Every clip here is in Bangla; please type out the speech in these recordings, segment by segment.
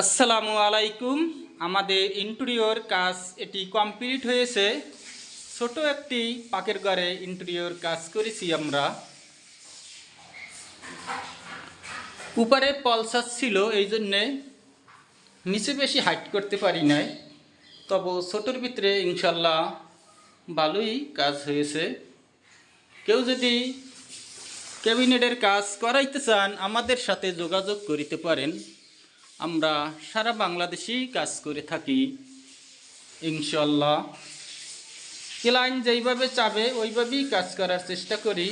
আসসালামু আলাইকুম। আমাদের ইন্টেরিয়র কাজ এটি কমপ্লিট হয়েছে। ছোট একটি পাকের ঘরে ইন্টেরিয়র কাজ করেছি আমরা। উপরে পলসাস ছিল, এই জন্যে নিচে বেশি হাইট করতে পারি নাই, তবে ছোটোর ভিতরে ইনশাল্লাহ ভালোই কাজ হয়েছে। কেউ যদি ক্যাবিনেটের কাজ করাইতে চান আমাদের সাথে যোগাযোগ করিতে পারেন। আমরা সারা বাংলাদেশেই কাজ করে থাকি ইনশাল্লাহ। ক্লায়েন্ট যেইভাবে চাবে ওইভাবেই কাজ করার চেষ্টা করি।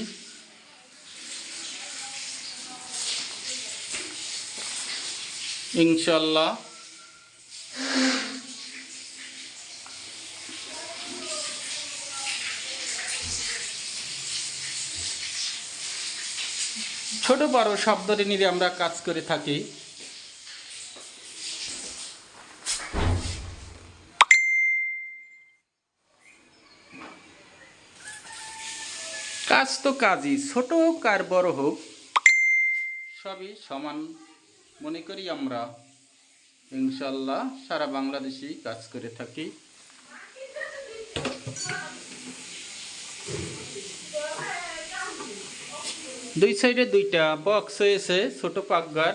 ইনশাল্লাহ ছোট বড় সব ধরনেরই আমরা কাজ করে থাকি। কাজ তো কাজই, ছোট হোক আর বড় হোক সবই সমান মনে করি আমরা। ইনশাল্লাহ সারা বাংলাদেশেই কাজ করে থাকি। দুই সাইডে দুইটা বক্স হয়েছে, ছোট পাকঘর।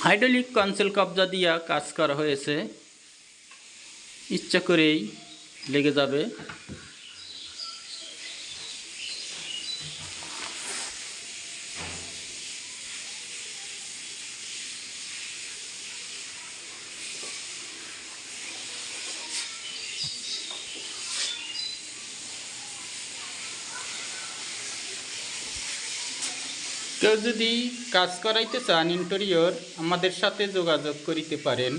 হাইড্রোলিক কনসোল কবজা দিয়া কাজ করা হয়েছে, ইচ্ছা করেই লেগে যাবে। কেউ যদি কাজ করাইতে চান ইন্টেরিয়র আমাদের সাথে যোগাযোগ করিতে পারেন।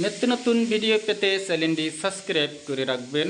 নিত্য নতুন ভিডিও পেতে চ্যানেলটি সাবস্ক্রাইব করে রাখবেন।